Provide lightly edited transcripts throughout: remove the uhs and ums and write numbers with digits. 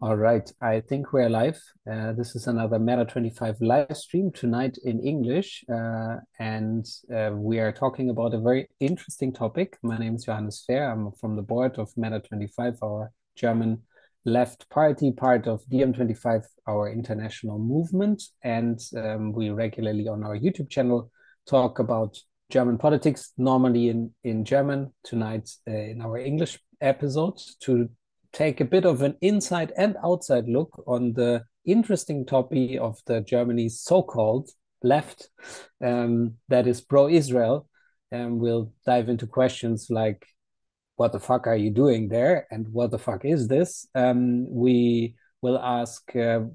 All right, I think we're live. This is another Meta 25 live stream tonight in English. And we are talking about a very interesting topic. My name is Johannes Fehr. I'm from the board of Meta 25, our German left party, part of DiEM25, our international movement. And we regularly on our YouTube channel talk about German politics, normally in German, tonight in our English episode to take a bit of an inside and outside look on the interesting topic of the Germany's so-called left, that is pro-Israel. And we'll dive into questions like, what the fuck are you doing there? And what the fuck is this? We will ask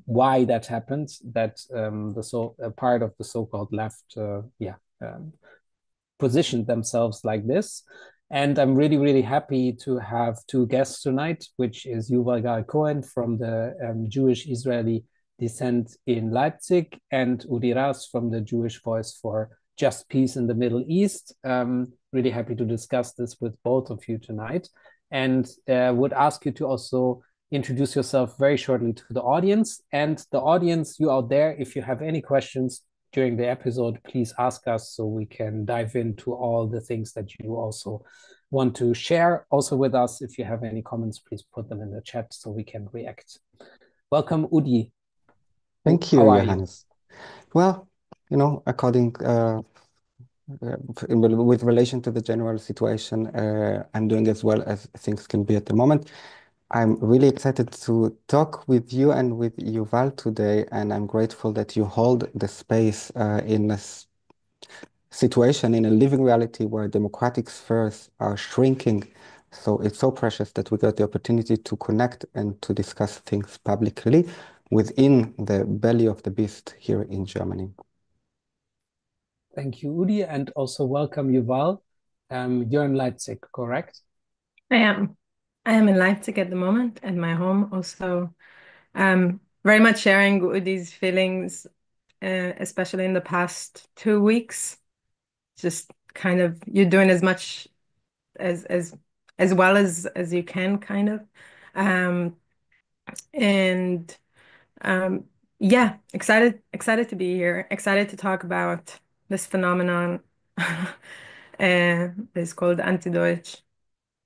why that happened, that part of the so-called left, positioned themselves like this. And I'm really, really happy to have two guests tonight, which is Yuval Gal Cohen from the Jewish Israeli descent in Leipzig, and Udi Ras from the Jewish Voice for Just Peace in the Middle East. Really happy to discuss this with both of you tonight, and would ask you to also introduce yourself very shortly to the audience. And the audience, you out there, if you have any questions during the episode, please ask us so we can dive into all the things that you also want to share also with us. If you have any comments, please put them in the chat so we can react. Welcome, Udi. Thank you, How are you? Johannes. Well, according with relation to the general situation, I'm doing as well as things can be at the moment. I'm really excited to talk with you and with Yuval today, and I'm grateful that you hold the space in a situation, in a living reality where democratic spheres are shrinking. So it's so precious that we got the opportunity to connect and to discuss things publicly within the belly of the beast here in Germany. Thank you, Udi, and also welcome, Yuval. You're in Leipzig, correct? I am. I am in Leipzig at the moment at my home. Also, very much sharing these feelings, especially in the past 2 weeks. Just kind of you're doing as much as well as you can, kind of. Um, and yeah, excited to be here. Excited to talk about this phenomenon. It's called Anti-Deutsch.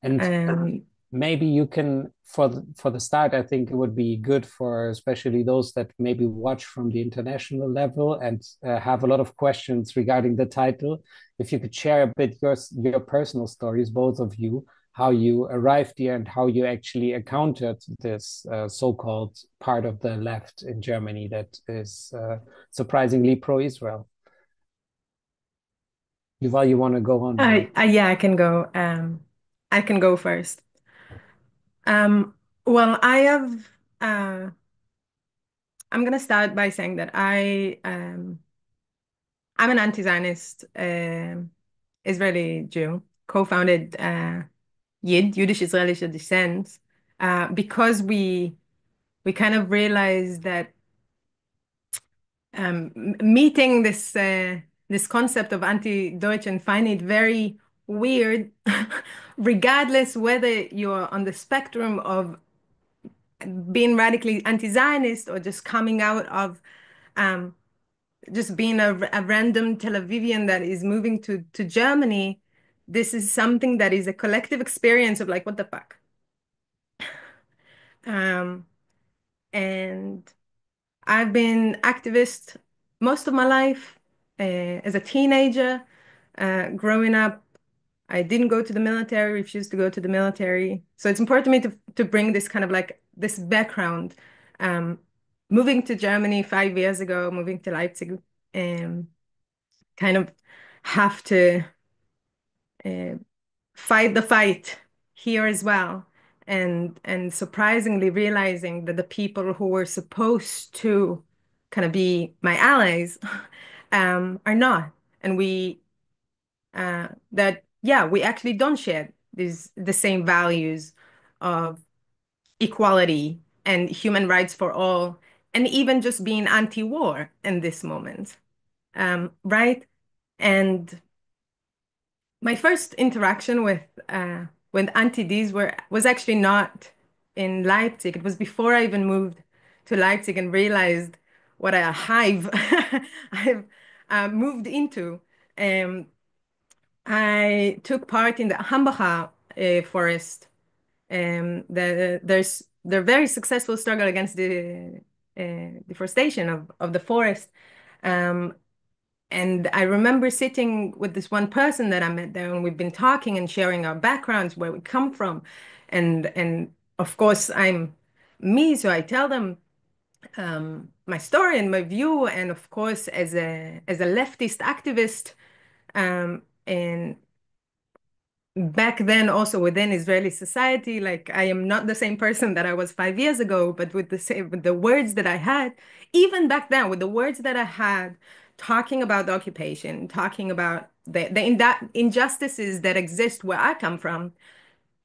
And maybe you can, for the start, I think it would be good for especially those that maybe watch from the international level and have a lot of questions regarding the title. If you could share a bit your personal stories, both of you, how you arrived here and how you actually encountered this so-called part of the left in Germany that is surprisingly pro-Israel. Yuval, you want to go on? Yeah, I can go. I can go first. Well, I'm gonna start by saying that I'm an anti-Zionist Israeli Jew, co-founded Yid, Jüdisch-Israelischer Descent, because we kind of realized that meeting this concept of anti-Deutsch and finding it very weird, regardless whether you're on the spectrum of being radically anti-Zionist or just coming out of just being a random Tel Avivian that is moving to Germany. This is something that is a collective experience of like, what the fuck? And I've been activist most of my life. As a teenager, growing up, I didn't go to the military, refused to go to the military. So it's important to me to bring this kind of like this background. Moving to Germany 5 years ago, moving to Leipzig, kind of have to fight the fight here as well. And surprisingly realizing that the people who were supposed to kind of be my allies are not. And we actually don't share the same values of equality and human rights for all, and even just being anti-war in this moment, right? And my first interaction with anti-Ds was actually not in Leipzig. It was before I even moved to Leipzig and realized what a hive I've moved into. Um, I took part in the Hambacher forest. Their very successful struggle against the deforestation of the forest. Um, and I remember sitting with this one person that I met there, and we've been talking and sharing our backgrounds, where we come from. And of course, I'm me, so I tell them my story and my view. And of course, as a leftist activist, and back then also within Israeli society, like I am not the same person that I was 5 years ago, but with the words that I had, even back then, with the words that I had, talking about the occupation, talking about the injustices that exist where I come from,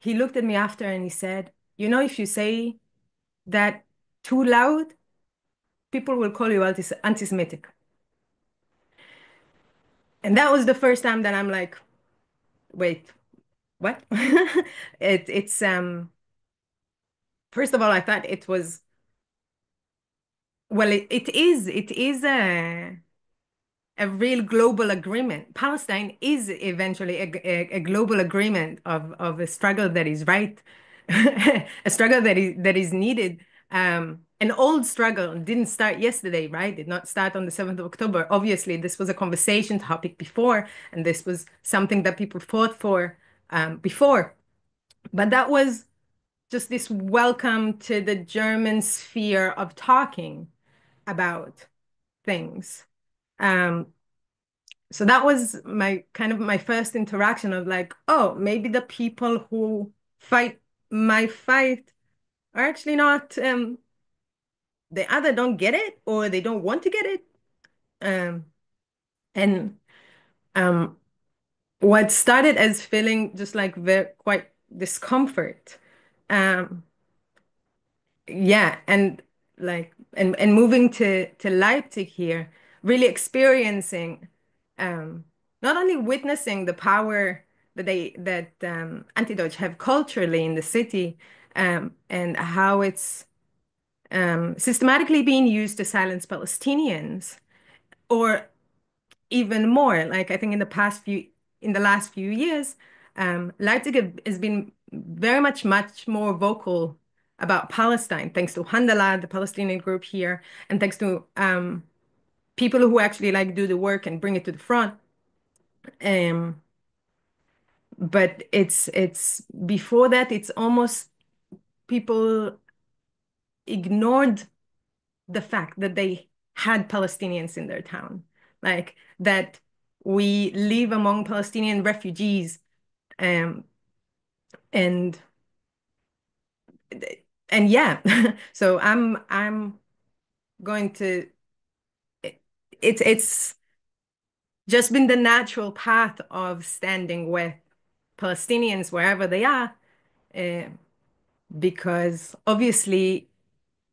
he looked at me after and he said, you know, if you say that too loud, people will call you anti-Semitic. And that was the first time that I'm like, wait, what? It's first of all, I thought it was, well, it is a real global agreement. Palestine is eventually a global agreement of a struggle that is right, a struggle that is needed. An old struggle didn't start yesterday, right? Did not start on the 7th of October. Obviously, this was a conversation topic before, and this was something that people fought for before. But that was just this welcome to the German sphere of talking about things. Um, so that was my kind of my first interaction of like, oh, maybe the people who fight my fight are actually not, they either don't get it or they don't want to get it. Um, and um, what started as feeling just like very quite discomfort. Um, yeah, and like and moving to Leipzig here, really experiencing not only witnessing the power that anti-Deutsch have culturally in the city, and how it's systematically being used to silence Palestinians, or even more. Like I think in the last few years, Leipzig has been very much more vocal about Palestine, thanks to Handala, the Palestinian group here, and thanks to people who actually like do the work and bring it to the front. Um, but it's before that, it's almost people ignored the fact that they had Palestinians in their town, like that we live among Palestinian refugees, um, and and yeah, so I'm going to it's just been the natural path of standing with Palestinians wherever they are, uh, because obviously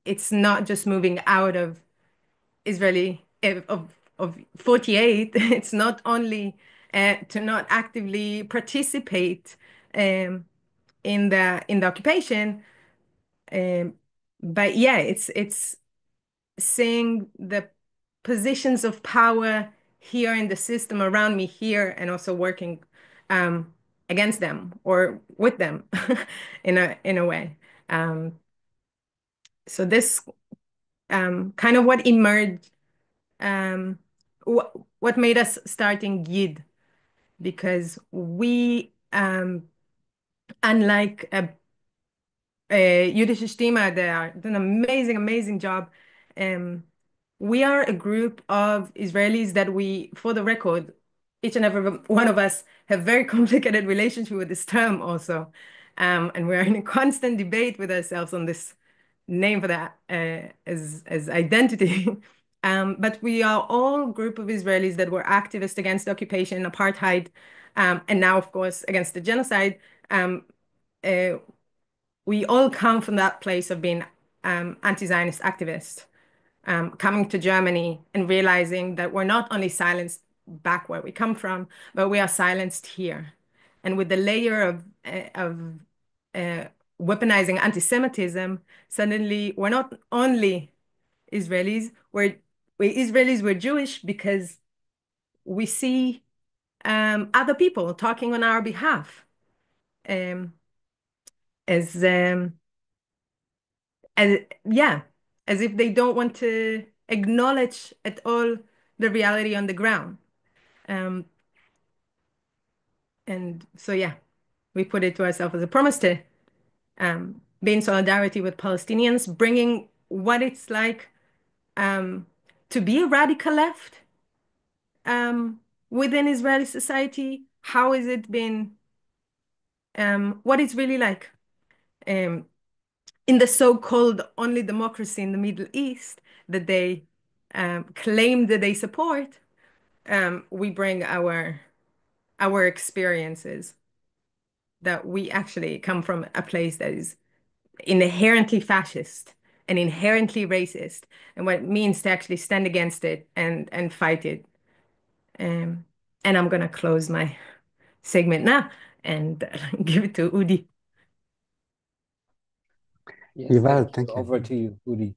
it's not just moving out of Israeli of 48. It's not only to not actively participate um, in the occupation, um, but yeah, it's seeing the positions of power here in the system around me here, and also working um, against them or with them in a way. Um, so this kind of what emerged, um, what made us starting Yid, because we, unlike Jüdische Stimme, they are doing an amazing job. Um, we are a group of Israelis that we, for the record, each and every one of us have very complicated relationship with this term also. And we're in a constant debate with ourselves on this name for that as identity. But we are all a group of Israelis that were activists against the occupation, apartheid, and now, of course, against the genocide. Uh, we all come from that place of being anti-Zionist activists, coming to Germany and realizing that we're not only silenced back where we come from, but we are silenced here. And with the layer of weaponizing anti-Semitism, suddenly we're not only Israelis, we're Israelis, we're Jewish because we see other people talking on our behalf um, as as yeah, as if they don't want to acknowledge at all the reality on the ground. Um, and so yeah, we put it to ourselves as a promise to be in solidarity with Palestinians, bringing what it's like to be a radical left within Israeli society. How has it been? What it's really like in the so-called only democracy in the Middle East that they claim that they support. We bring our experiences that we actually come from a place that is inherently fascist and inherently racist, and what it means to actually stand against it and fight it. And I'm gonna close my segment now and give it to Udi. Yes, Yuval, thank you. Over to you, Udi.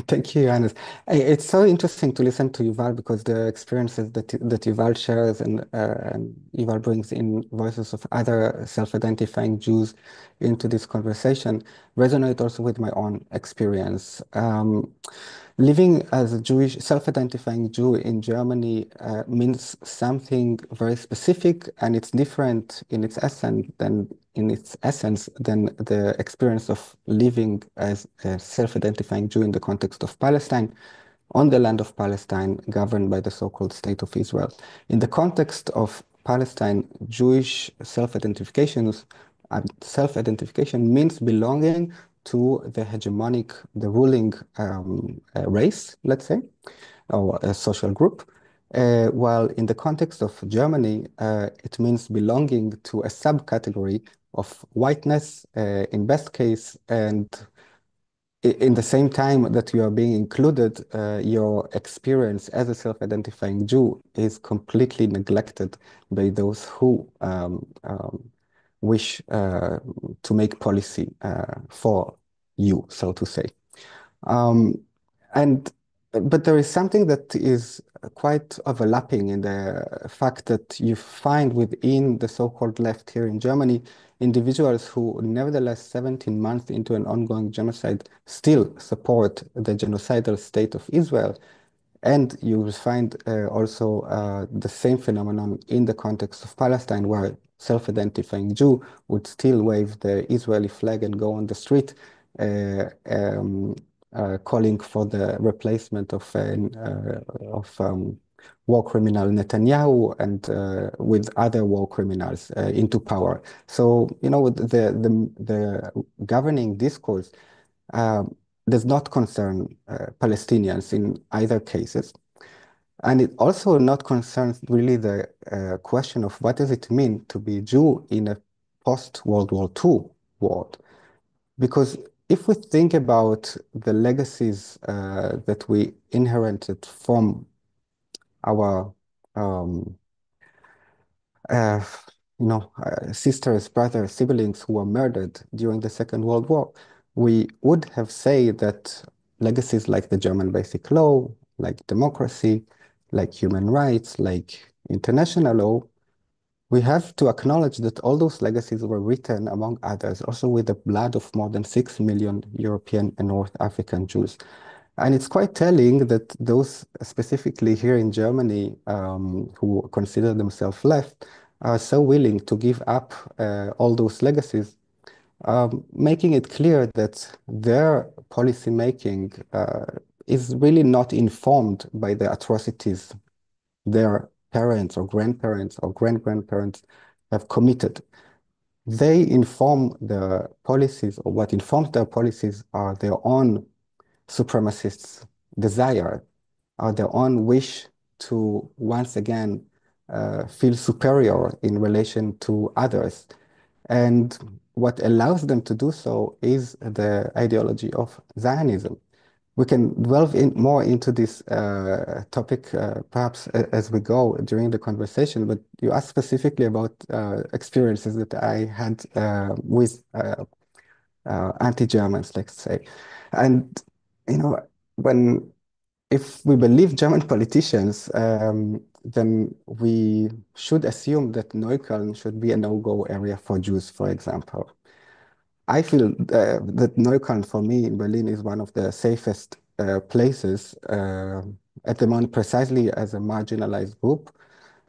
Thank you, Johannes. It's so interesting to listen to Yuval because the experiences that Yuval shares and Yuval brings in voices of other self-identifying Jews into this conversation resonate also with my own experience. Living as a Jewish, self-identifying Jew in Germany means something very specific, and it's different in its essence than the experience of living as a self-identifying Jew in the context of Palestine, on the land of Palestine, governed by the so-called State of Israel. In the context of Palestine, Jewish self-identification means belonging to the hegemonic, the ruling race, let's say, or a social group. While in the context of Germany, it means belonging to a subcategory of whiteness, in best case, and in the same time that you are being included, your experience as a self-identifying Jew is completely neglected by those who wish to make policy for you, so to say. But there is something that is quite overlapping in the fact that you find within the so-called left here in Germany individuals who, nevertheless, 17 months into an ongoing genocide, still support the genocidal state of Israel. And you will find also the same phenomenon in the context of Palestine, where self-identifying Jew would still wave the Israeli flag and go on the street, calling for the replacement of war criminal Netanyahu and with other war criminals into power. So, you know, the governing discourse does not concern Palestinians in either cases. And it also not concerns really the question of what does it mean to be Jew in a post-World War II world. Because if we think about the legacies that we inherited from our sisters, brothers, siblings who were murdered during the Second World War, we would have said that legacies like the German Basic Law, like democracy, like human rights, like international law, we have to acknowledge that all those legacies were written, among others, also with the blood of more than 6 million European and North African Jews. And it's quite telling that those specifically here in Germany who consider themselves left are so willing to give up all those legacies, making it clear that their policy making is really not informed by the atrocities their parents or grandparents or great-grandparents have committed. They inform the policies, or what informs their policies are their own supremacists' desire, or their own wish to once again feel superior in relation to others. And what allows them to do so is the ideology of Zionism. We can delve more into this topic perhaps as we go during the conversation, but you asked specifically about experiences that I had with anti-Germans, let's say. And, you know, if we believe German politicians, then we should assume that Neukölln should be a no-go area for Jews, for example. I feel that Neukölln, for me, in Berlin, is one of the safest places at the moment, precisely as a marginalized group,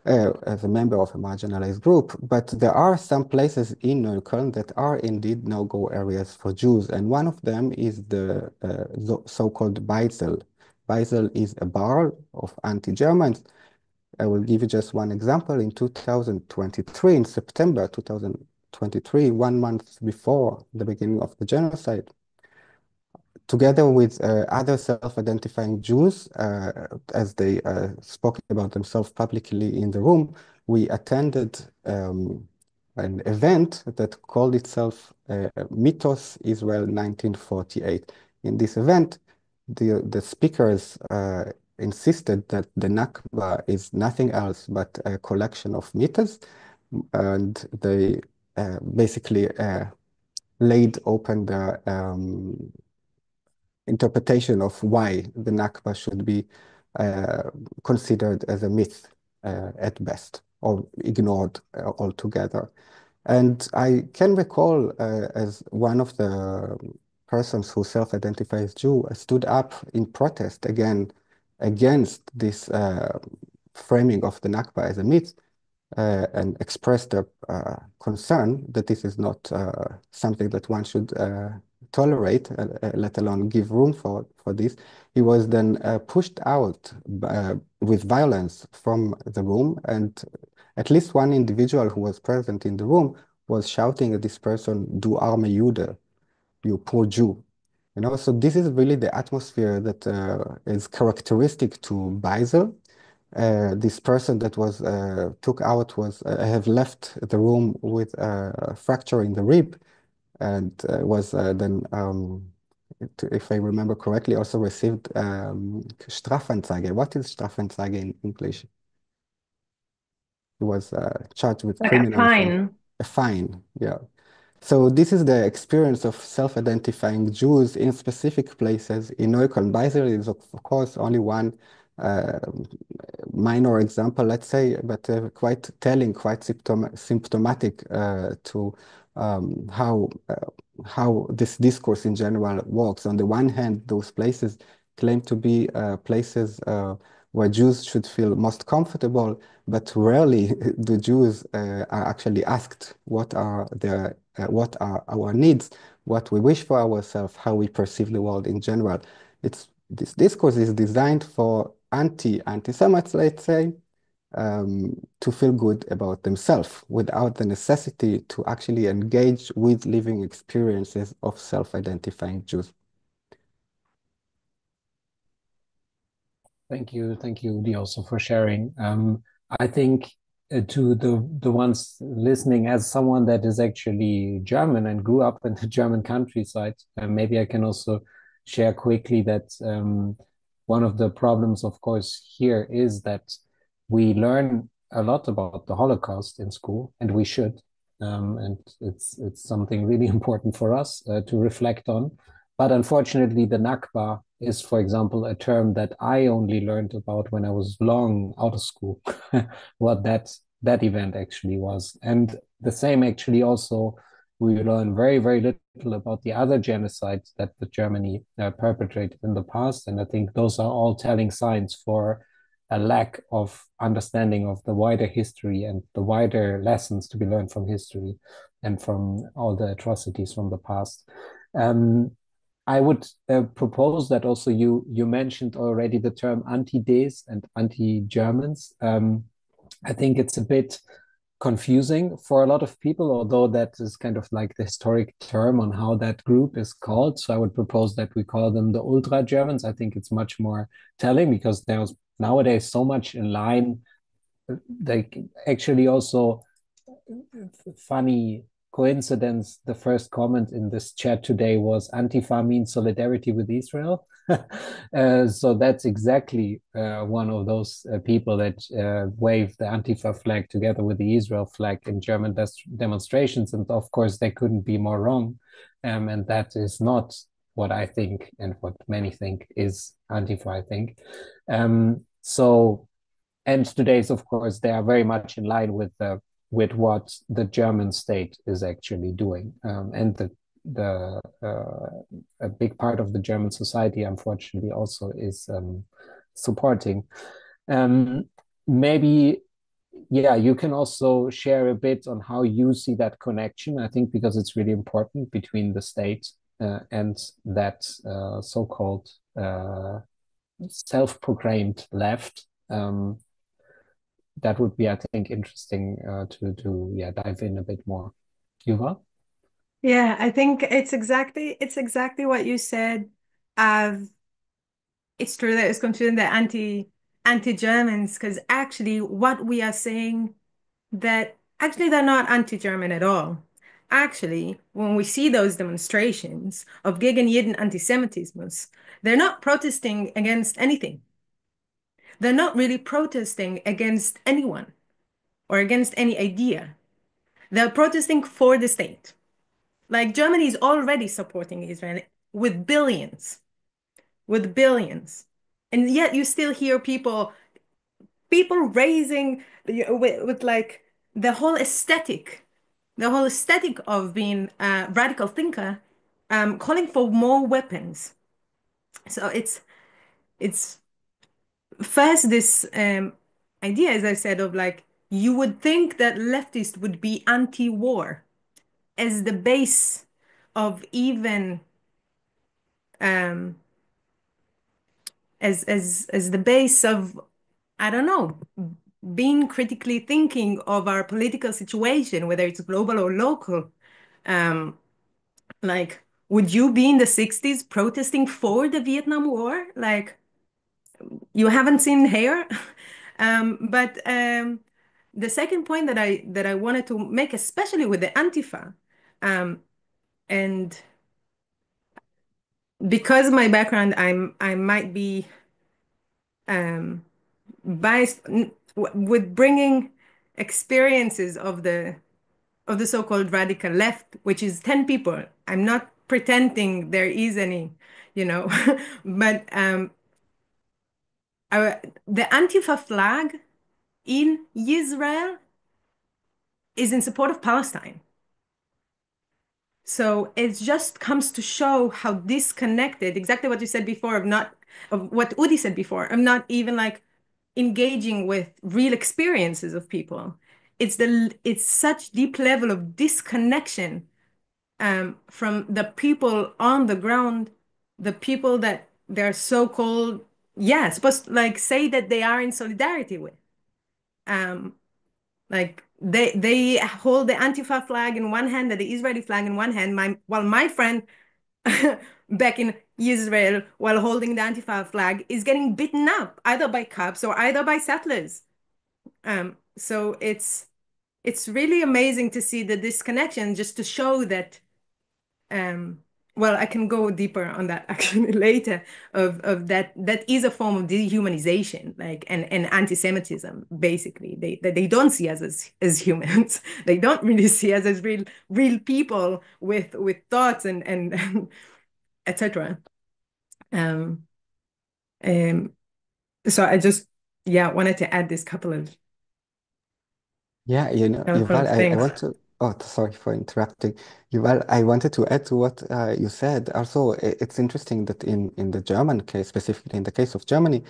as a member of a marginalized group. But there are some places in Neukölln that are indeed no-go areas for Jews. And one of them is the so-called Beisel. Beisel is a bar of anti-Germans. I will give you just one example. In 2023, in September 2023, 1 month before the beginning of the genocide, together with other self-identifying Jews, as they spoke about themselves publicly in the room, we attended an event that called itself Mythos Israel 1948. In this event, the speakers insisted that the Nakba is nothing else but a collection of myths, and they basically laid open the interpretation of why the Nakba should be considered as a myth at best, or ignored altogether. And I can recall as one of the persons who self-identifies Jew stood up in protest against this framing of the Nakba as a myth, and expressed their concern that this is not something that one should tolerate, let alone give room for this. He was then pushed out with violence from the room, and at least one individual who was present in the room was shouting at this person, "Du arme Jude," you poor Jew. You know, so this is really the atmosphere that is characteristic to Beisel. This person that was took out was have left the room with a fracture in the rib, and was then, if I remember correctly, also received Strafanzeige. What is Strafanzeige in English? He was charged with Like a criminal offense. fine. A fine, yeah. So this is the experience of self-identifying Jews in specific places. In Neukölln, Beisel is of course only one minor example, let's say, but quite telling, quite symptomatic to how this discourse in general works. On the one hand, those places claim to be places where Jews should feel most comfortable, but rarely the Jews are actually asked what are our needs, what we wish for ourselves, how we perceive the world in general. This discourse is designed for anti-Semites, let's say, to feel good about themselves without the necessity to actually engage with living experiences of self-identifying Jews. Thank you, Udi, also for sharing. I think to the ones listening, as someone that is actually German and grew up in the German countryside, maybe I can also share quickly that one of the problems, of course, here is that we learn a lot about the Holocaust in school, and we should, and it's something really important for us to reflect on. But unfortunately, the Nakba is, for example, a term that I only learned about when I was long out of school, what that event actually was. And the same actually also, we learn very, very little about the other genocides that the Germany perpetrated in the past. And I think those are all telling signs for a lack of understanding of the wider history and the wider lessons to be learned from history and from all the atrocities from the past. I would propose that also you mentioned already the term anti-Des and anti-Germans. I think it's a bit confusing for a lot of people, although that is kind of like the historic term on how that group is called. So I would propose that we call them the Ultra Germans. I think it's much more telling because there's nowadays so much in line. Like actually also funny coincidence, the first comment in this chat today was Antifa means solidarity with Israel. So that's exactly one of those people that waved the Antifa flag together with the Israel flag in German demonstrations. And of course, they couldn't be more wrong. And that is not what I think and what many think is Antifa, I think. So, and today's, of course, they are very much in line with what the German state is actually doing, and a big part of the German society, unfortunately, also is supporting. Um, Maybe, yeah, you can also share a bit on how you see that connection. I think because it's really important between the state and that so-called self-proclaimed left. That would be, I think, interesting to yeah dive in a bit more. Yuval? Yeah, I think it's exactly what you said. Uh, it's true that it's considered the anti-Germans, because actually what we are saying, that actually they're not anti-German at all. Actually, when we see those demonstrations of gegen jeden Antisemitismus, they're not protesting against anything. They're not really protesting against anyone or against any idea. They're protesting for the state. Like Germany is already supporting Israel with billions, with billions. And yet you still hear people raising with like the whole aesthetic of being a radical thinker, calling for more weapons. So it's first this idea, as I said, of like you would think that leftists would be anti-war as the base of even um, as the base of, I don't know, being critically thinking of our political situation, whether it's global or local. Um, like, would you be in the 60s protesting for the Vietnam War? Like, you haven't seen hair? But the second point that I wanted to make, especially with the Antifa, um, and because my background, I might be um, biased with bringing experiences of the so-called radical left, which is 10 people. I'm not pretending there is any, you know, but the Antifa flag in Israel is in support of Palestine. So it just comes to show how disconnected, exactly what you said before, of what Udi said before, of not even like engaging with real experiences of people. It's such deep level of disconnection from the people on the ground, the people that they're so-called, yeah, supposed to like say that they are in solidarity with. Um, like they hold the Antifa flag in one hand and the Israeli flag in one hand. While my friend back in Israel, while holding the Antifa flag, is getting beaten up either by cops or either by settlers. So it's really amazing to see the disconnection, just to show that well, I can go deeper on that actually later, of that is a form of dehumanization, like and anti-Semitism, basically. They don't see us as humans. They don't really see us as real people with thoughts and etc. Um, um, so I just, yeah, wanted to add this Yeah, couple Yuval, of I things. want to, oh, sorry for interrupting. Yuval, I wanted to add to what you said. Also, it's interesting that in the German case, specifically in the case of Germany,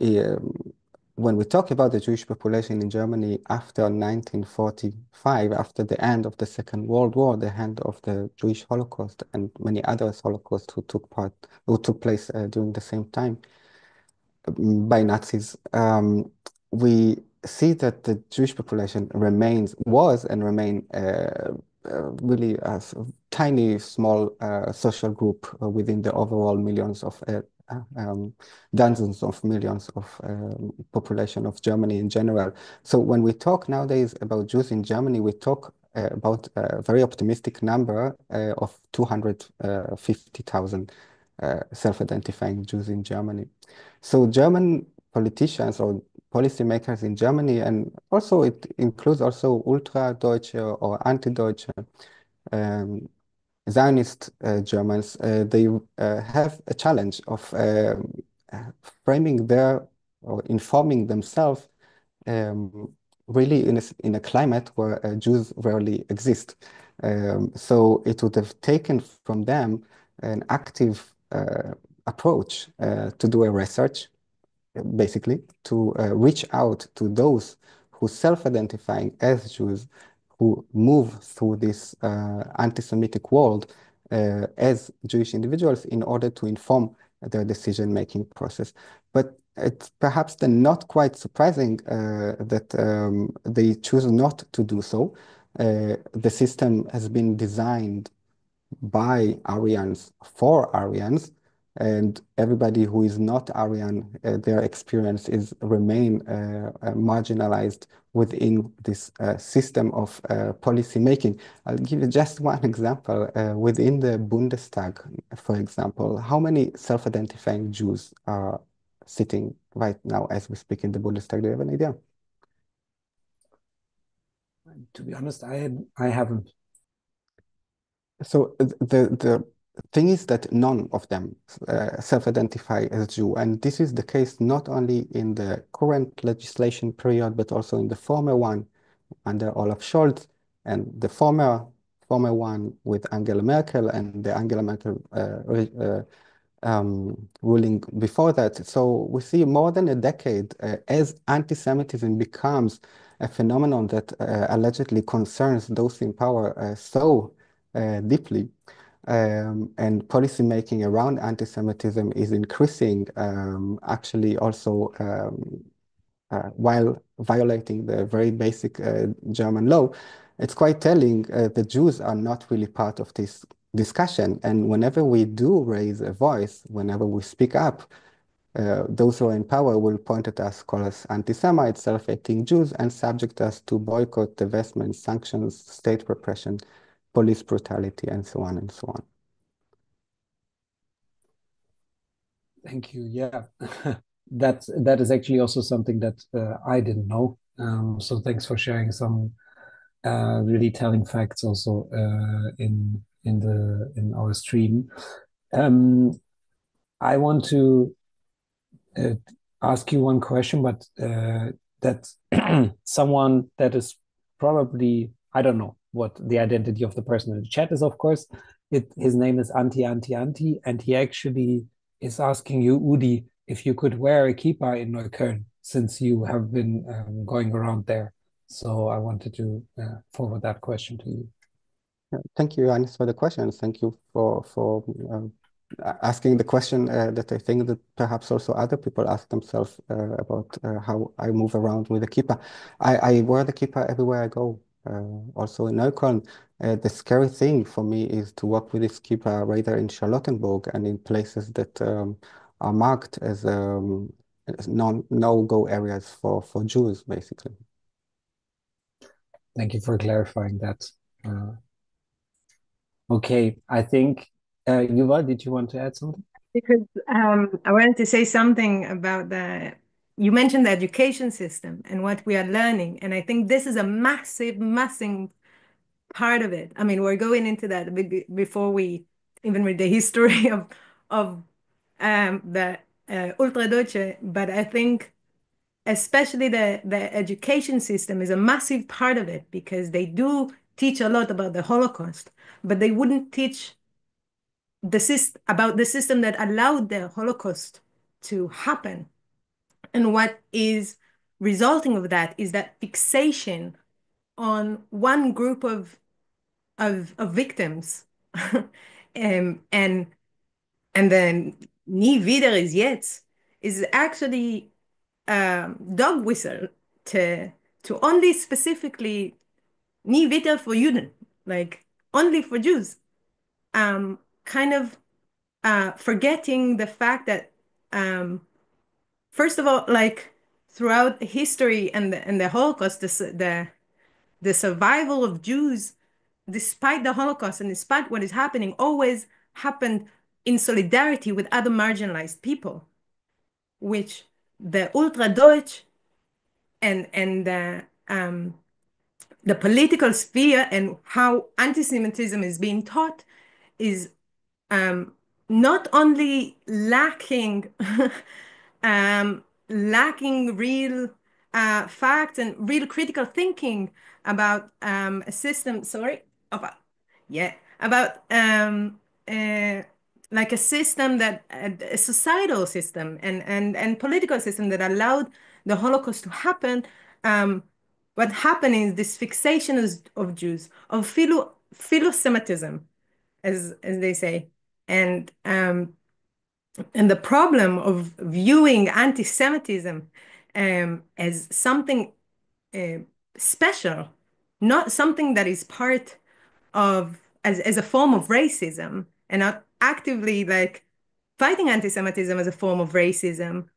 um, when we talk about the Jewish population in Germany after 1945, after the end of the Second World War, the end of the Jewish Holocaust and many other Holocausts who took place during the same time, by Nazis, we see that the Jewish population was and remain really a tiny, small social group within the overall dozens of millions of population of Germany in general. So when we talk nowadays about Jews in Germany, we talk about a very optimistic number of 250,000 self-identifying Jews in Germany. So German politicians or policymakers in Germany, and also it includes also ultra-Deutsche or anti-Deutsche, um, Zionist Germans, they have a challenge of framing their or informing themselves um, really in a climate where Jews rarely exist. So it would have taken from them an active approach to do a research, basically, to reach out to those who self-identifying as Jews, who move through this anti-Semitic world as Jewish individuals in order to inform their decision-making process. But it's perhaps then not quite surprising that they choose not to do so. The system has been designed by Aryans for Aryans, and everybody who is not Aryan, their experience is remain marginalized within this system of policy making. I'll give you just one example. Within the Bundestag, for example, how many self-identifying Jews are sitting right now as we speak in the Bundestag? Do you have an idea? To be honest, I haven't. So the thing is that none of them self-identify as Jew, and this is the case not only in the current legislation period, but also in the former one under Olaf Scholz, and the former one with Angela Merkel, and the Angela Merkel ruling before that. So we see more than a decade as anti-Semitism becomes a phenomenon that allegedly concerns those in power so deeply. And policy making around anti-Semitism is increasing, actually also while violating the very basic German law. It's quite telling the Jews are not really part of this discussion. And whenever we do raise a voice, whenever we speak up, those who are in power will point at us, call us anti-Semites, self-hating Jews, and subject us to boycott, divestment, sanctions, state repression, police brutality, and so on and so on. Thank you. Yeah, that is actually also something that I didn't know. So thanks for sharing some really telling facts also in our stream. I want to uh, ask you one question, but that someone that is probably, I don't know what the identity of the person in the chat is, of course. His name is Anti, and he actually is asking you, Udi, if you could wear a kippah in Neukölln, since you have been going around there. So I wanted to forward that question to you. Thank you, Yanis, for the questions. Thank you for asking the question that I think that perhaps also other people ask themselves about how I move around with the kippah. I wear the kippah everywhere I go, also in Neukölln. The scary thing for me is to walk with this kippah rather in Charlottenburg and in places that are marked as no-go areas for Jews, basically. Thank you for clarifying that. Okay, I think, Yuval, did you want to add something? Because I wanted to say something about you mentioned the education system and what we are learning. And I think this is a massive, massive part of it. I mean, we're going into that before we even read the history of the Ultradeutsche, but I think especially the education system is a massive part of it because they do teach a lot about the Holocaust, but they wouldn't teach about the system that allowed the Holocaust to happen. And what is resulting of that is that fixation on one group of victims. And then nie wieder is jetzt is actually dog whistle to only specifically nie wieder for Juden, like only for Jews. Kind of forgetting the fact that first of all, like throughout history and the Holocaust, the survival of Jews, despite the Holocaust and despite what is happening, always happened in solidarity with other marginalized people, which the Ultradeutsch and the political sphere and how anti-Semitism is being taught is not only lacking lacking real facts and real critical thinking about a system, sorry, about yeah, about like a system that a societal system and political system that allowed the Holocaust to happen. What happened is this fixation of Jews, of philo-Semitism, as they say, and the problem of viewing anti-Semitism as something uh, special, not something that is part of as a form of racism, and not actively like fighting anti-Semitism as a form of racism,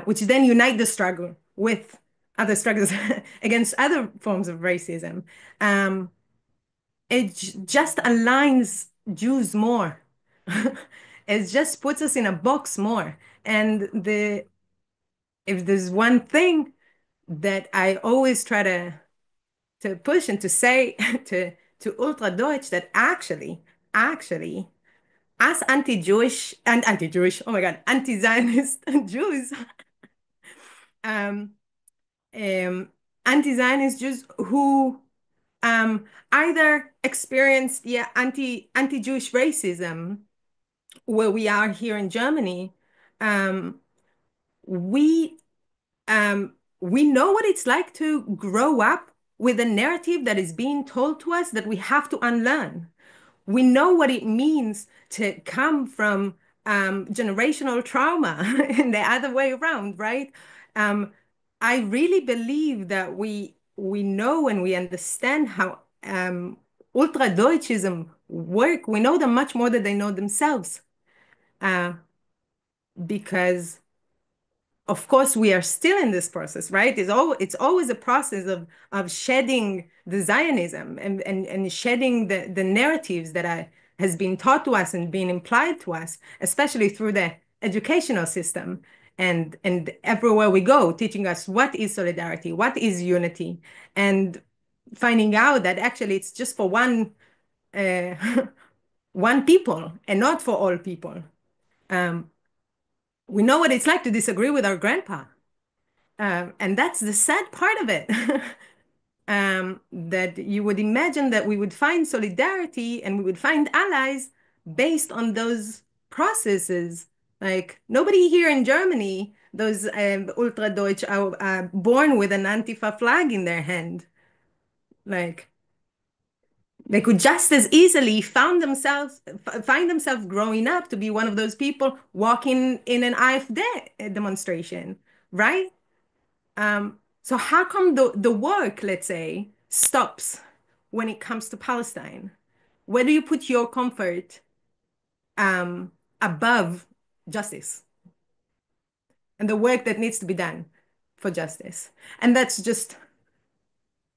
which then unite the struggle with other struggles against other forms of racism. Um, just aligns Jews more. It just puts us in a box more. And if there's one thing that I always try to push and to say to Ultra Deutsch, that actually, as anti-Jewish, oh my God, anti-Zionist Jews, um, um, anti-Zionist Jews who either experienced anti-Jewish racism where we are here in Germany, um, we we know what it's like to grow up with a narrative that is being told to us that we have to unlearn. We know what it means to come from generational trauma and the other way around, right? Um, I really believe that we know and we understand how ultra Deutschism work. We know them much more than they know themselves, uh, because of course we are still in this process, right? It's always a process of shedding the Zionism and shedding the narratives that has been taught to us and been implied to us, especially through the educational system and everywhere we go, teaching us what is solidarity, what is unity, and finding out that actually it's just for uh, one people and not for all people. Um, we know what it's like to disagree with our grandpa. And that's the sad part of it. That you would imagine that we would find solidarity and we would find allies based on those processes. Like nobody here in Germany, those Ultra Deutsch are born with an Antifa flag in their hand. Like they could just as easily find themselves growing up to be one of those people walking in an AfD demonstration, right? So how come the work, let's say, stops when it comes to Palestine? Where do you put your comfort above justice and the work that needs to be done for justice? And that's just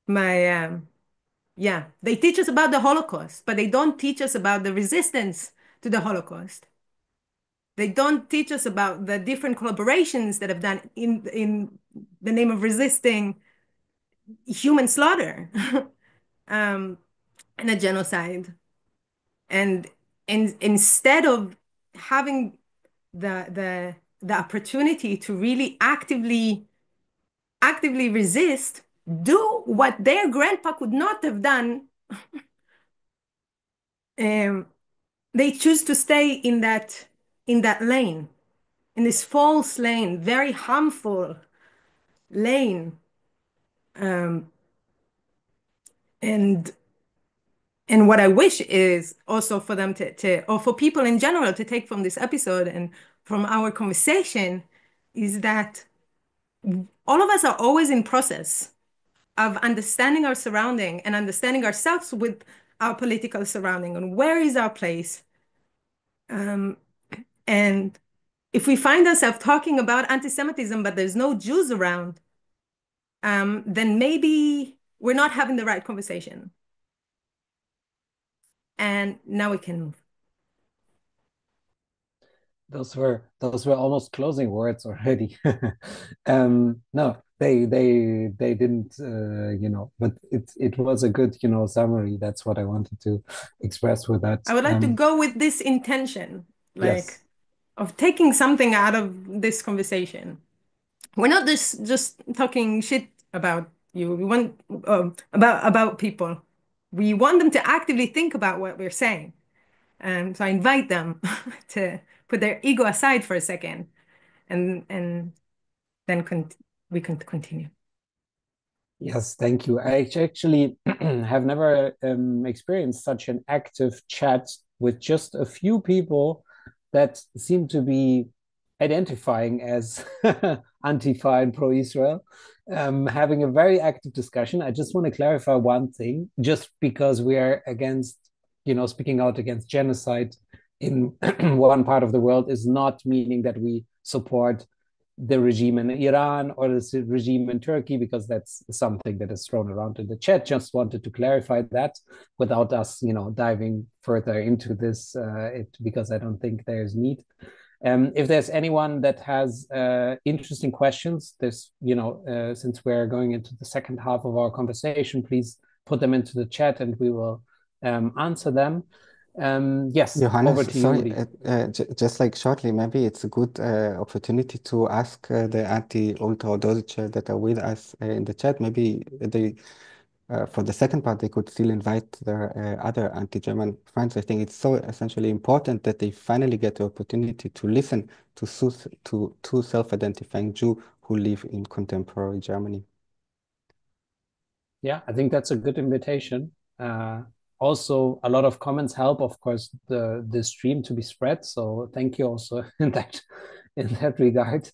my yeah. They teach us about the Holocaust, but they don't teach us about the resistance to the Holocaust. They don't teach us about the different collaborations that have done in the name of resisting human slaughter. And a genocide. And instead of having the opportunity to really actively resist, do what their grandpa could not have done, they choose to stay in that lane, in this false lane, very harmful lane. And what I wish is also for them or for people in general to take from this episode and from our conversation is that all of us are always in process of understanding our surrounding and understanding ourselves with our political surrounding and where is our place. And if we find ourselves talking about anti-Semitism, but there's no Jews around, then maybe we're not having the right conversation. And now we can move. Those were almost closing words already. No, they didn't but it was a good summary. That's what I wanted to express with that. I would like to go with this intention, like Yes. of taking something out of this conversation. We're not just talking shit about you. We want about people. We want them to actively think about what we're saying. And so I invite them to put their ego aside for a second, and then we can continue. Yes, thank you. I actually have never experienced such an active chat with just a few people that seem to be identifying as Antifa and pro-Israel, having a very active discussion. I just want to clarify one thing, just because we are against, speaking out against genocide in one part of the world is not meaning that we support the regime in Iran or the regime in Turkey, because that's something that is thrown around in the chat. Just wanted to clarify that without us, diving further into this, because I don't think there's need. If there's anyone that has interesting questions, since we're going into the second half of our conversation, please put them into the chat and we will answer them. Yes, Johannes, over to you, sorry, Udi. just like shortly, maybe it's a good opportunity to ask the anti-Ultra-Orthodox that are with us in the chat. Maybe they, for the second part, they could still invite their other anti-German friends. I think it's so essentially important that they finally get the opportunity to listen to two self-identifying Jews who live in contemporary Germany. Yeah, I think that's a good invitation. Also, a lot of comments help, of course, the stream to be spread. So thank you also in that regard.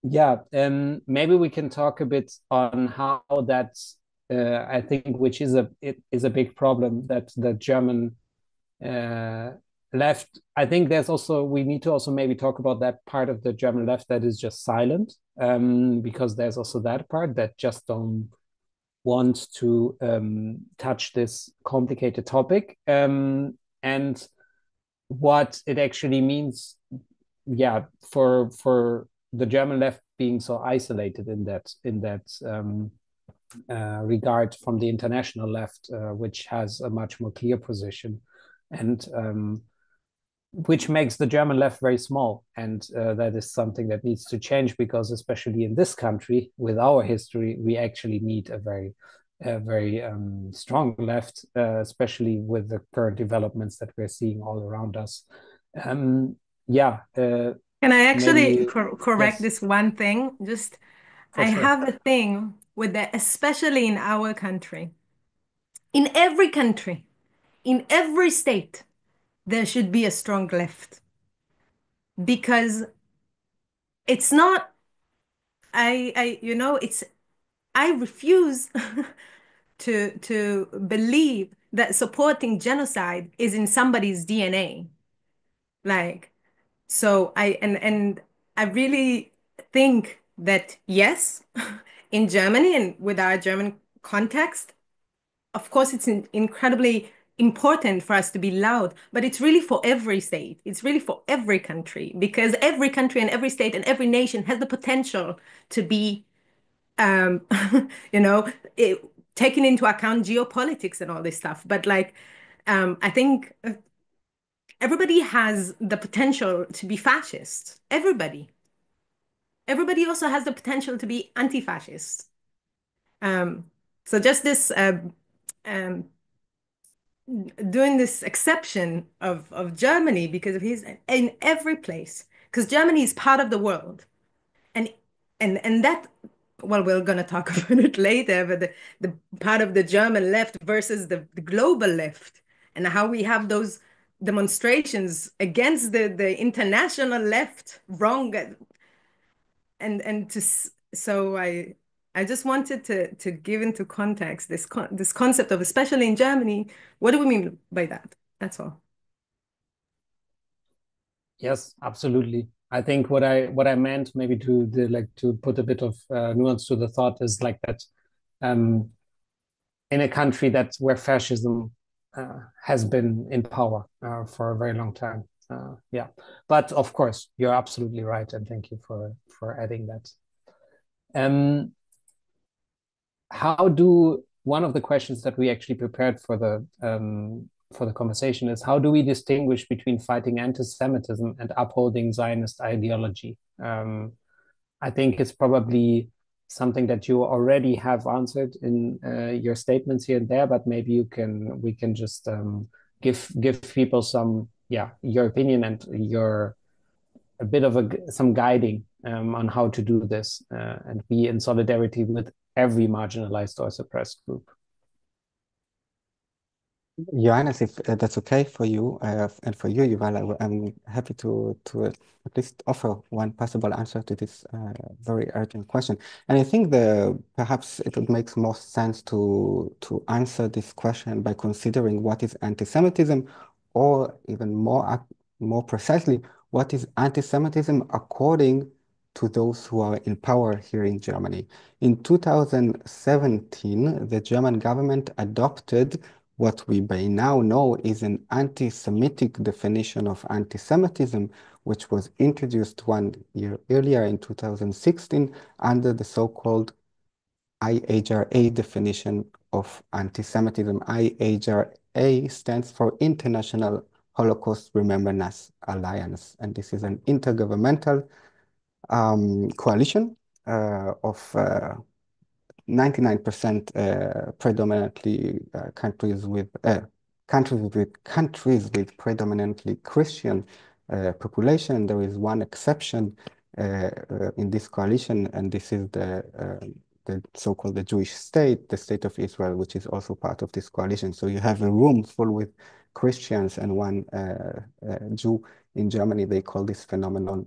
Yeah, maybe we can talk a bit on how that's I think, which is a big problem that the German left. I think we need to also maybe talk about that part of the German left that is just silent, because there's also that part that just don't want to touch this complicated topic, and what it actually means, yeah, for the German left being so isolated in that regard from the international left, which has a much more clear position, and which makes the German left very small. And that is something that needs to change, because especially in this country, with our history, we actually need a very strong left, especially with the current developments that we're seeing all around us. Yeah. Can I actually correct Yes. this one thing? For I sure. have a thing with that, especially in our country. In every country, in every state, there should be a strong left, because it's not, I refuse to believe that supporting genocide is in somebody's DNA. Like, so and I really think that yes, in Germany and with our German context, of course, it's incredibly important for us to be loud, but it's really for every state. It's really for every country, because every country and every state and every nation has the potential to be, um, you know, it, taking into account geopolitics and all this stuff. But like, I think everybody has the potential to be fascist. Everybody. Everybody also has the potential to be anti-fascist. So just this um, doing this exception of Germany because of his in every place, because Germany is part of the world, and and that, well, we're going to talk about it later, but the part of the German left versus the global left, and how we have those demonstrations against the international left wrong, and to so I just wanted to give into context this concept of, especially in Germany, what do we mean by that? That's all. Yes, absolutely. I think what I meant, maybe to put a bit of nuance to the thought, is like that, in a country where fascism has been in power for a very long time. Yeah, but of course you're absolutely right, and thank you for adding that. Um, one of the questions that we actually prepared for the conversation is how do we distinguish between fighting anti-Semitism and upholding Zionist ideology? I think it's probably something that you already have answered in your statements here and there, but maybe we can just give people some, yeah, your opinion and your a bit of some guiding on how to do this and be in solidarity with every marginalized or suppressed group. Johannes, if that's okay for you and for you, Yuval, I'm happy to at least offer one possible answer to this very urgent question. And I think perhaps it would make more sense to answer this question by considering what is anti-Semitism, or even more precisely, what is anti-Semitism according to those who are in power here in Germany. In 2017, the German government adopted what we by now know is an anti-Semitic definition of anti-Semitism, which was introduced 1 year earlier in 2016 under the so-called IHRA definition of anti-Semitism. IHRA stands for International Holocaust Remembrance Alliance, and this is an intergovernmental coalition of 99% predominantly countries with predominantly Christian population. There is one exception in this coalition, and this is the so-called the Jewish state, the state of Israel, which is also part of this coalition. So you have a room full with Christians and one Jew. In Germany, they call this phenomenon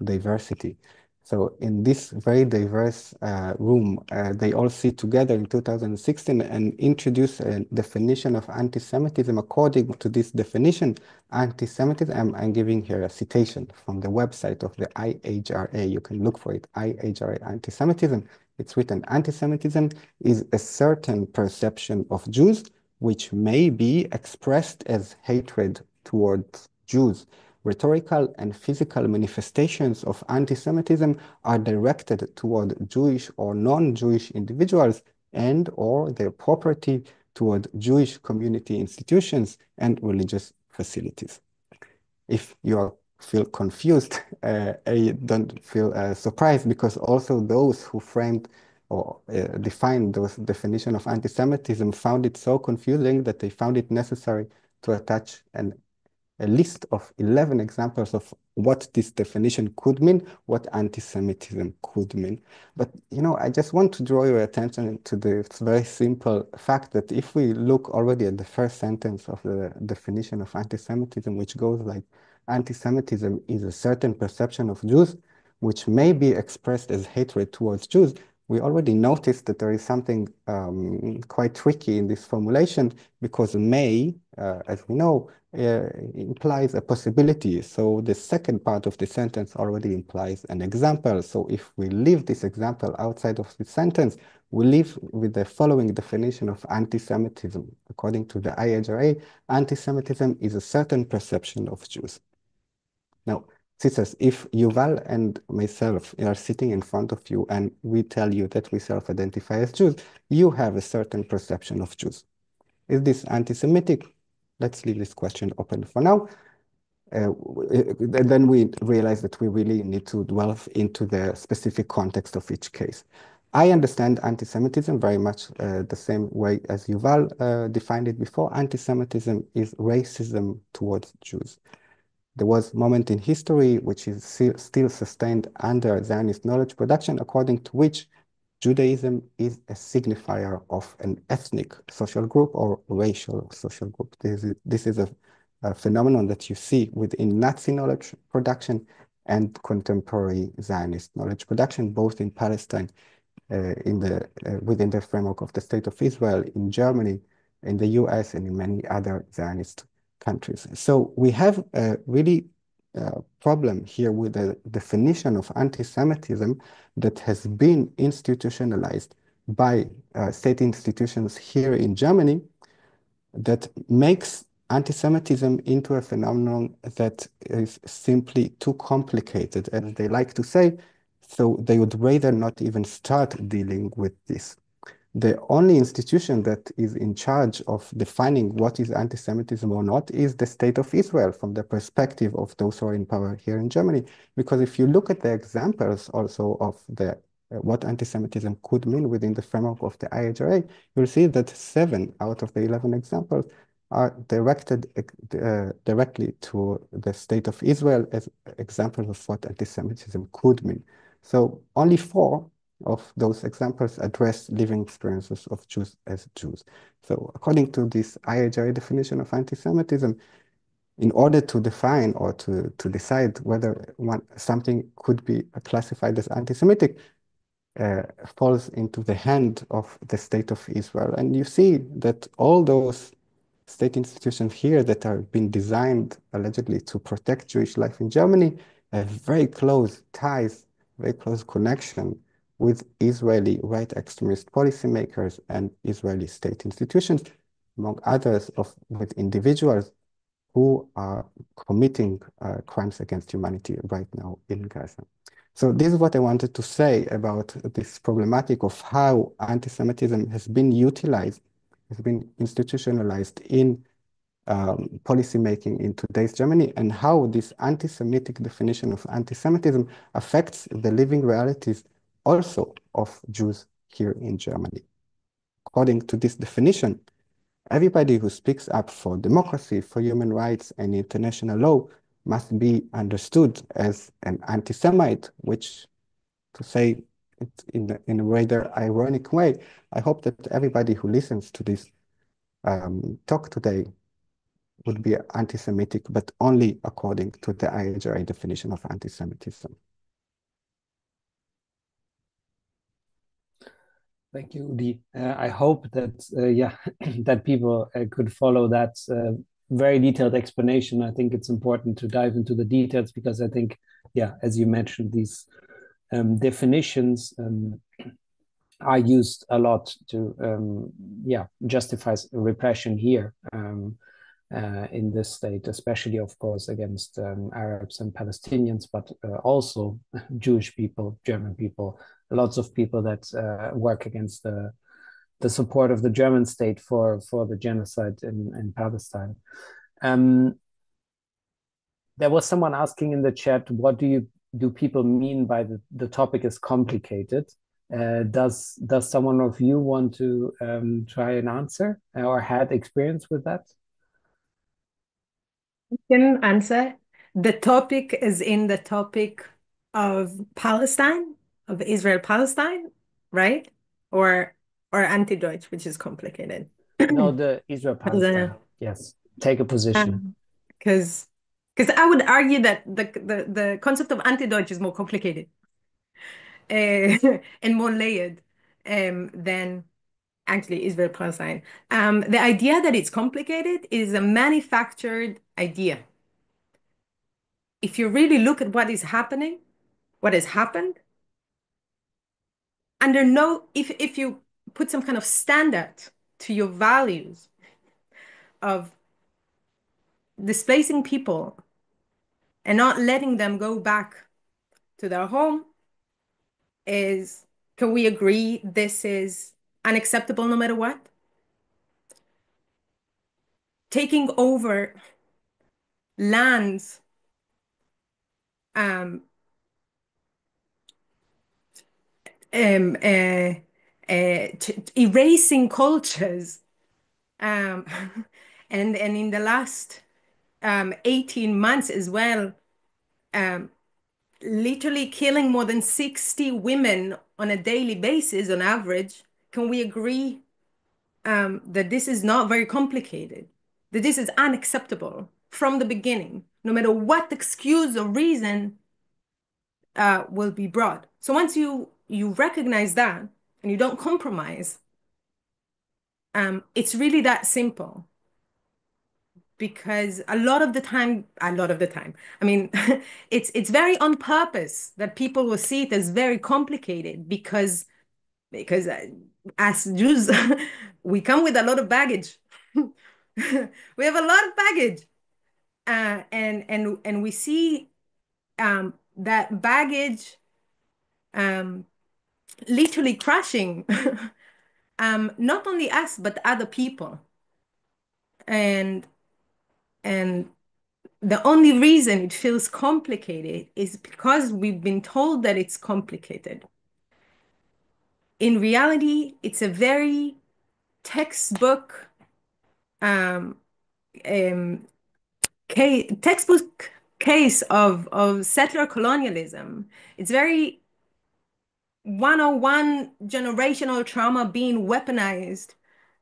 diversity. So in this very diverse room, they all sit together in 2016 and introduce a definition of anti-Semitism. According to this definition, anti-Semitism, I'm giving here a citation from the website of the IHRA. You can look for it, IHRA, anti-Semitism. It's written, anti-Semitism is a certain perception of Jews which may be expressed as hatred towards Jews. Rhetorical and physical manifestations of anti-Semitism are directed toward Jewish or non-Jewish individuals and or their property, toward Jewish community institutions and religious facilities. If you feel confused, I don't feel surprised, because also those who framed or defined those definition of anti-Semitism found it so confusing that they found it necessary to attach a list of 11 examples of what this definition could mean, what anti-Semitism could mean. But, you know, I just want to draw your attention to the very simple fact that if we look already at the first sentence of the definition of anti-Semitism, which goes like, anti-Semitism is a certain perception of Jews which may be expressed as hatred towards Jews, we already noticed that there is something quite tricky in this formulation, because may, as we know, implies a possibility. So the second part of the sentence already implies an example. So if we leave this example outside of the sentence, we leave with the following definition of anti-Semitism. According to the IHRA, anti-Semitism is a certain perception of Jews. Now, sisters, if Yuval and myself are sitting in front of you and we tell you that we self-identify as Jews, you have a certain perception of Jews. Is this anti-Semitic? Let's leave this question open for now. Then we realize that we really need to delve into the specific context of each case. I understand anti-Semitism very much the same way as Yuval defined it before. Anti-Semitism is racism towards Jews. There was a moment in history which is still sustained under Zionist knowledge production, according to which Judaism is a signifier of an ethnic social group or racial social group. This is a phenomenon that you see within Nazi knowledge production and contemporary Zionist knowledge production, both in Palestine, within the framework of the State of Israel, in Germany, in the US, and in many other Zionist countries. So we have a really problem here with the definition of anti-Semitism that has been institutionalized by state institutions here in Germany, that makes anti-Semitism into a phenomenon that is simply too complicated. And they like to say, So they would rather not even start dealing with this. The only institution that is in charge of defining what is anti-Semitism or not is the state of Israel from the perspective of those who are in power here in Germany. Because if you look at the examples also of what anti-Semitism could mean within the framework of the IHRA, you'll see that 7 out of the 11 examples are directed directly to the state of Israel as examples of what anti-Semitism could mean. So only 4 of those examples address living experiences of Jews as Jews. So according to this IHRA definition of anti-Semitism, in order to define or to decide whether something could be classified as anti-Semitic, falls into the hand of the state of Israel. And you see that all those state institutions here that are being designed allegedly to protect Jewish life in Germany have very close ties, very close connection with Israeli right extremist policymakers and Israeli state institutions, among others with individuals who are committing crimes against humanity right now in Gaza. So this is what I wanted to say about this problematic of how anti-Semitism has been utilized, has been institutionalized in policymaking in today's Germany, and how this anti-Semitic definition of anti-Semitism affects the living realities also of Jews here in Germany. According to this definition, everybody who speaks up for democracy, for human rights, and international law must be understood as an anti-Semite, which, to say it in a rather ironic way, I hope that everybody who listens to this talk today would be anti-Semitic, but only according to the IHRA definition of anti-Semitism. Thank you, Udi. I hope that yeah, that people could follow that very detailed explanation. I think it's important to dive into the details because I think, yeah, as you mentioned, these definitions are used a lot to yeah, justify repression here in this state, especially, of course, against Arabs and Palestinians, but also Jewish people, German people, lots of people that work against the support of the German state for the genocide in Palestine. There was someone asking in the chat, what do people mean by the topic is complicated? Does someone of you want to try and answer or had experience with that? I can answer. The topic is in the topic of Palestine, of Israel-Palestine, right? Or anti-Deutsch, which is complicated. No, the Israel-Palestine. Yes, take a position. Because I would argue that the concept of anti-Deutsch is more complicated and more layered than actually Israel-Palestine. The idea that it's complicated is a manufactured idea. If you really look at what is happening, what has happened, under no, if you put some kind of standard to your values of displacing people and not letting them go back to their home, can we agree this is unacceptable no matter what? Taking over lands, um, um, uh, erasing cultures, um, and in the last 18 months as well, literally killing more than 60 women on a daily basis on average. Can we agree that this is not very complicated, that this is unacceptable from the beginning, no matter what excuse or reason will be brought? So once you recognize that and you don't compromise, it's really that simple. Because a lot of the time, I mean, it's very on purpose that people will see it as very complicated because as Jews, we come with a lot of baggage. We have a lot of baggage, and we see that baggage um, literally crushing not only us but other people. And and the only reason it feels complicated is because we've been told that it's complicated. In reality, it's a very textbook um, um, textbook case of settler colonialism. It's very 101 generational trauma being weaponized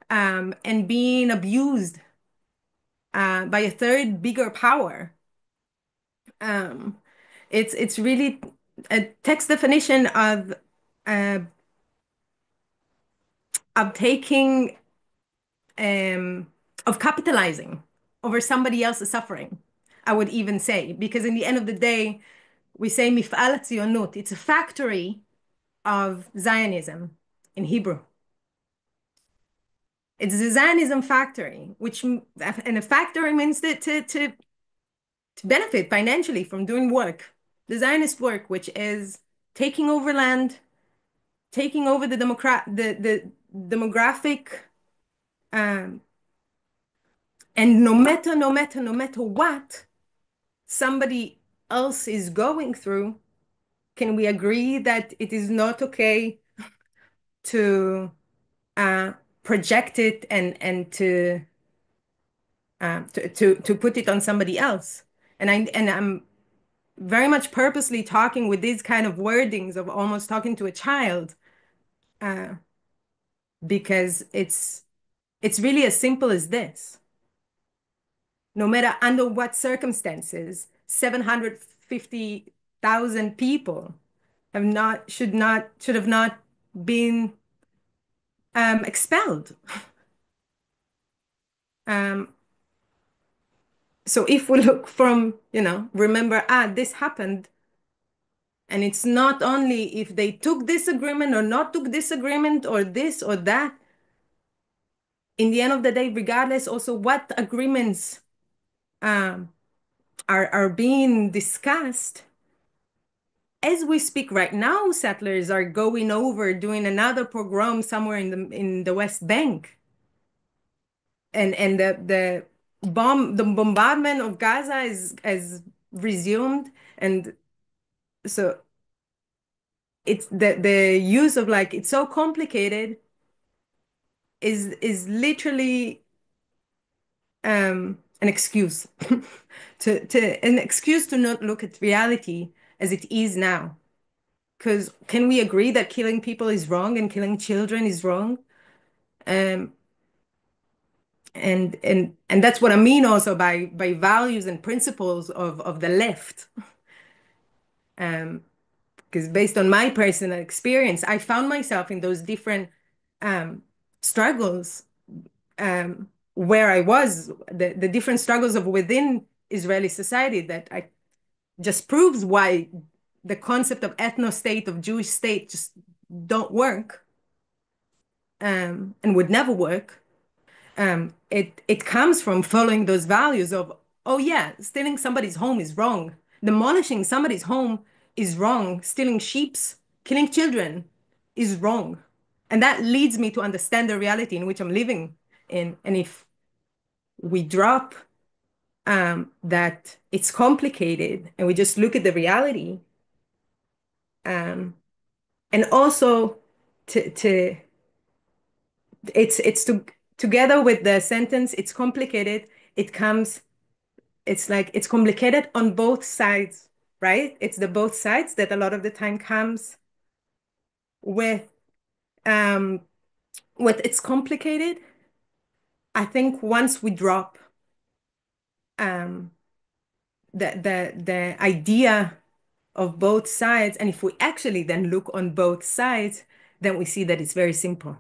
and being abused by a third bigger power. Um, it's really a text definition uh, of taking of capitalizing over somebody else's suffering. I would even say, because in the end of the day, we say mif'al tzionut. It's a factory of Zionism in Hebrew. It's a Zionism factory, and a factory means to benefit financially from doing work, the Zionist work, which is taking over land, taking over the demographic, um, and no matter what somebody else is going through, can we agree that it is not okay to uh, project it and to put it on somebody else? And I'm very much purposely talking with these kind of wordings of almost talking to a child, uh, because it's really as simple as this. No matter under what circumstances, 750,000 people should have not been expelled. Um, so if we look from, remember, this happened, and it's not only if they took this agreement or not took this agreement or this or that. In the end of the day, regardless also what agreements um, are being discussed, as we speak right now, settlers are going over doing another pogrom somewhere in the West Bank, and the bombardment of Gaza is resumed, and so it's the use of like it's so complicated is literally an excuse to not look at reality as it is now. Because can we agree that killing people is wrong and killing children is wrong? Um, and that's what I mean also by values and principles of the left. Because based on my personal experience, I found myself in those different struggles where I was, the different struggles of within Israeli society that I just proves why the concept of ethno-state, of Jewish state, just don't work and would never work. It comes from following those values of, oh yeah, stealing somebody's home is wrong. Demolishing somebody's home is wrong. Stealing sheeps, killing children is wrong. And that leads me to understand the reality in which I'm living in. And if we drop that it's complicated and we just look at the reality, and also to it's together with the sentence, it's complicated, it's like it's complicated on both sides, right? It's the both sides that a lot of the time comes with um it's complicated. I think once we drop um the idea of both sides, and if we actually then look on both sides, then we see that it's very simple,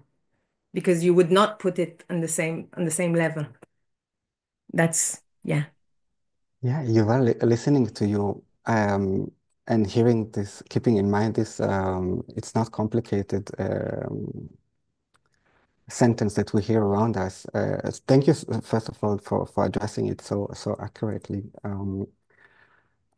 because you would not put it on the same level. That's yeah. Yeah, Yuval, listening to you and hearing this, keeping in mind this, it's not complicated sentence that we hear around us. Thank you, first of all, for addressing it so accurately.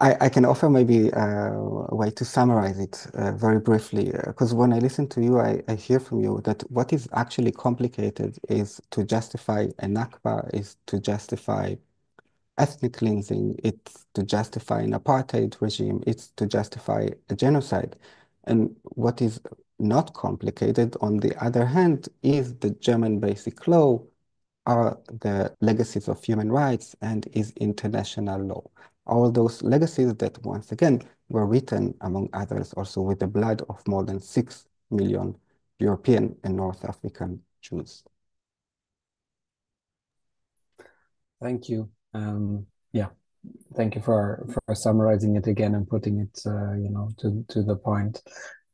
I can offer maybe a way to summarize it very briefly. Because when I listen to you, I hear from you that what is actually complicated is to justify a Nakba, is to justify ethnic cleansing, it's to justify an apartheid regime, it's to justify a genocide. And what is not complicated, on the other hand, is the German Basic Law, are the legacies of human rights, and is international law. All those legacies that, once again, were written, among others, also with the blood of more than 6 million European and North African Jews. Thank you. Yeah, thank you for summarizing it again and putting it, to the point.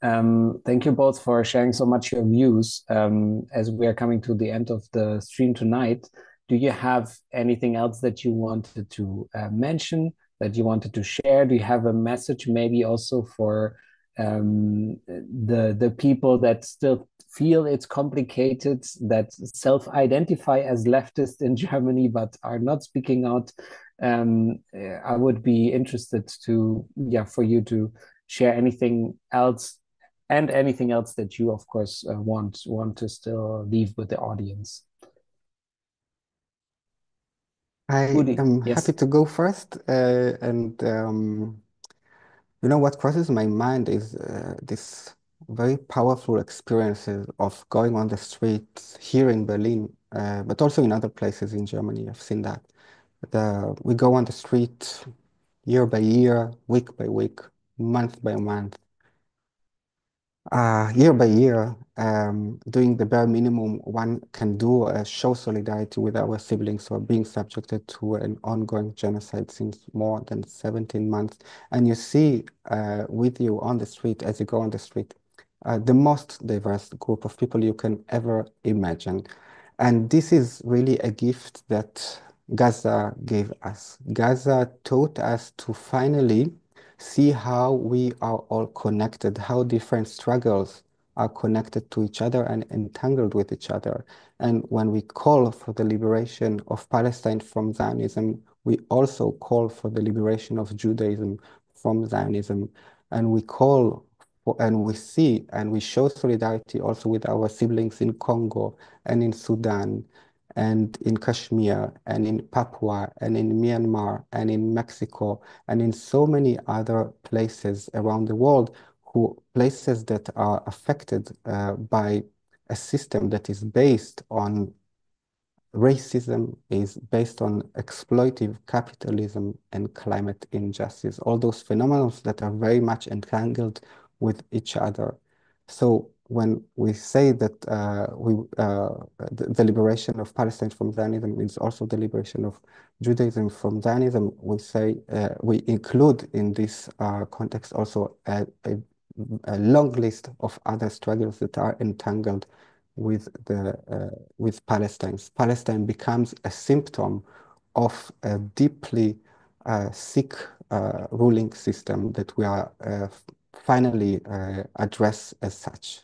Thank you both for sharing so much your views. As we are coming to the end of the stream tonight, do you have anything else that you wanted to mention, that you wanted to share? Do you have a message maybe also for the people that still feel it's complicated, that self-identify as leftist in Germany but are not speaking out? I would be interested to, yeah, for you to share anything else and anything else that you, of course, want to still leave with the audience. I Udi, am yes. happy to go first, and you know what crosses my mind is this very powerful experiences of going on the streets here in Berlin, but also in other places in Germany. I've seen that. We go on the street year by year, week by week, month by month, year by year, doing the bare minimum one can do, show solidarity with our siblings who are being subjected to an ongoing genocide since more than 17 months. And you see with you on the street, as you go on the street, the most diverse group of people you can ever imagine. And this is really a gift that Gaza gave us. Gaza taught us to finally see how we are all connected, how different struggles are connected to each other and entangled with each other. And when we call for the liberation of Palestine from Zionism, we also call for the liberation of Judaism from Zionism. And we call for, and we see and we show solidarity also with our siblings in Congo and in Sudan and in Kashmir and in Papua and in Myanmar and in Mexico and in so many other places around the world, places that are affected by a system that is based on racism, is based on exploitive capitalism and climate injustice, all those phenomena that are very much entangled with each other. So when we say that the liberation of Palestine from Zionism is also the liberation of Judaism from Zionism, we say we include in this context also a long list of other struggles that are entangled with Palestine. Palestine becomes a symptom of a deeply sick ruling system that we are finally address as such.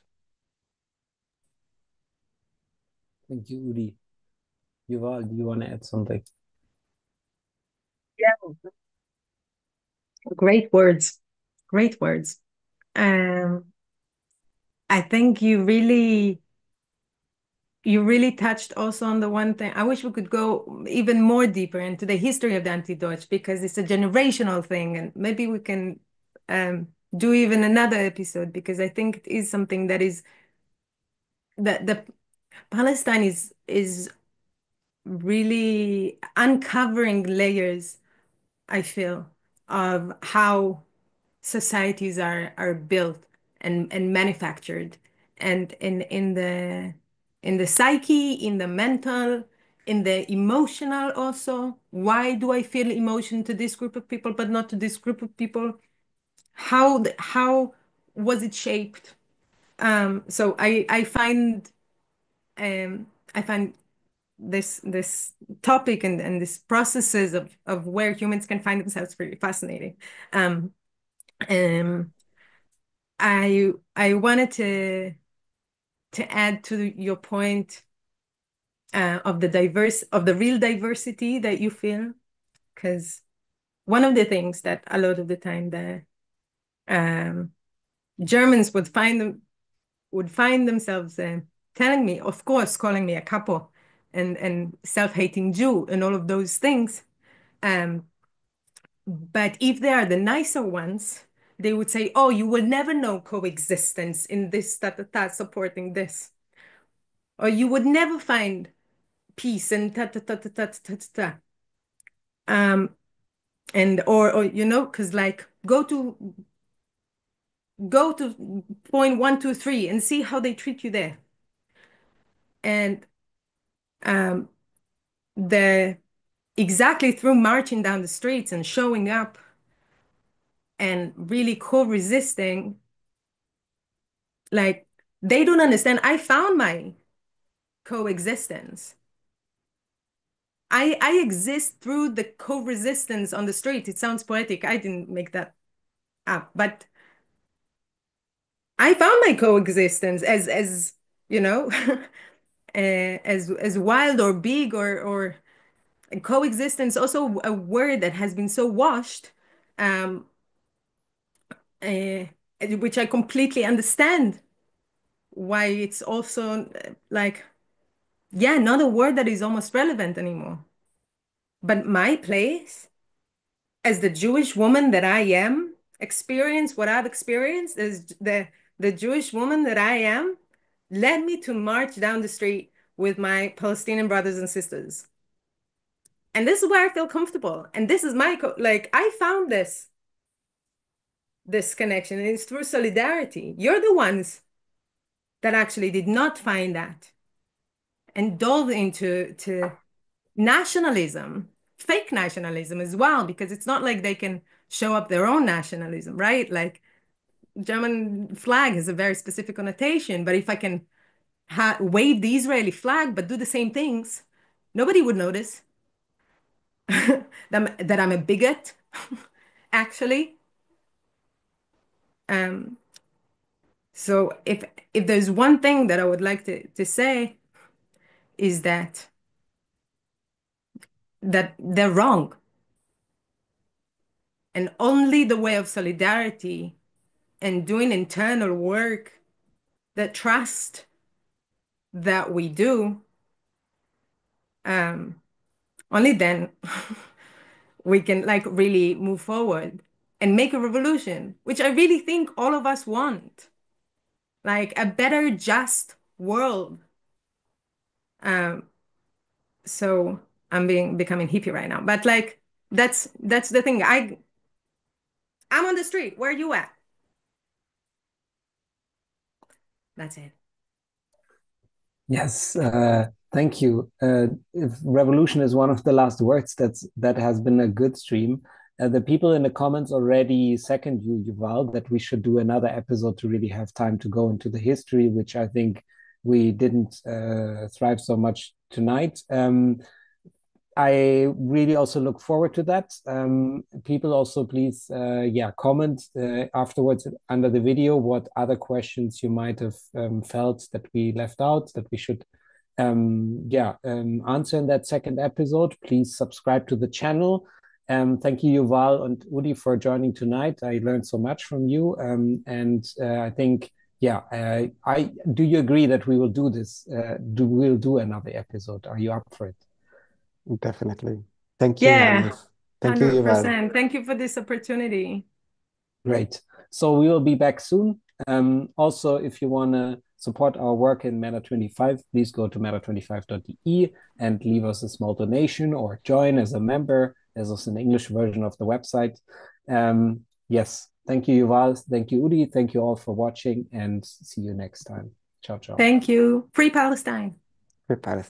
Thank you, Udi. Yuval, do you want to add something? Yeah, great words. Great words. I think you really touched also on the one thing. I wish we could go even more deeper into the history of the anti-Deutsch, because it's a generational thing, and maybe we can do even another episode, because I think it is something that is that the Palestine is really uncovering layers, I feel, of how societies are built and manufactured, and in the psyche, in the mental, in the emotional also. Why do I feel emotion to this group of people but not to this group of people? How was it shaped? So I find this topic and this processes of where humans can find themselves very fascinating. Um, um, I wanted to add to your point of the real diversity that you feel, because one of the things that a lot of the time the Germans would find themselves telling me, of course, calling me a couple and self-hating Jew and all of those things. But if they are the nicer ones, they would say, oh, you will never know coexistence in this, that, supporting this. Or you would never find peace and ta ta ta ta ta ta ta ta. And or you know, because like go to point 1, 2, 3 and see how they treat you there. And the exactly through marching down the streets and showing up and really co-resisting, like they don't understand. I found my coexistence. I exist through the co-resistance on the street. It sounds poetic. I didn't make that up, but I found my coexistence as you know, as wild or big or coexistence. Also, a word that has been so washed, um, uh, which I completely understand why it's also like, yeah, not a word that is almost relevant anymore. But my place as the Jewish woman that I am, experience what I've experienced as the Jewish woman that I am, led me to march down the street with my Palestinian brothers and sisters. And this is where I feel comfortable. And this is my, like, I found this connection, and it's through solidarity. You're the ones that actually did not find that and dove into nationalism, fake nationalism as well, because it's not like they can show up their own nationalism, right? Like German flag has a very specific connotation, but if I can wave the Israeli flag but do the same things, nobody would notice that I'm a bigot, actually. So if there's one thing that I would like to say is that they're wrong. And only the way of solidarity and doing internal work, the trust that we do, only then we can like really move forward and make a revolution, which I really think all of us want, like a better, just world. So I'm becoming hippie right now, but like that's the thing. I'm on the street. Where are you at? That's it. Yes, thank you. If revolution is one of the last words, that has been a good stream. The people in the comments already second you, Yuval, that we should do another episode to really have time to go into the history, which I think we didn't thrive so much tonight. I really also look forward to that. People also please, comment afterwards under the video what other questions you might have felt that we left out that we should, answer in that second episode. Please subscribe to the channel. Thank you, Yuval and Udi, for joining tonight. I learned so much from you, and I think. Yeah, I do. You agree that we will do this? We'll do another episode? Are you up for it? Definitely. Thank you, Yeah, Hannes. Thank you, Yuval. 100%. Thank you for this opportunity. Great. So we will be back soon. Also, if you want to support our work in Matter 25, please go to matter25.de and leave us a small donation or join as a member. There's also an English version of the website. Yes, thank you, Yuval. Thank you, Udi. Thank you all for watching, and see you next time. Ciao, ciao. Thank you. Free Palestine. Free Palestine.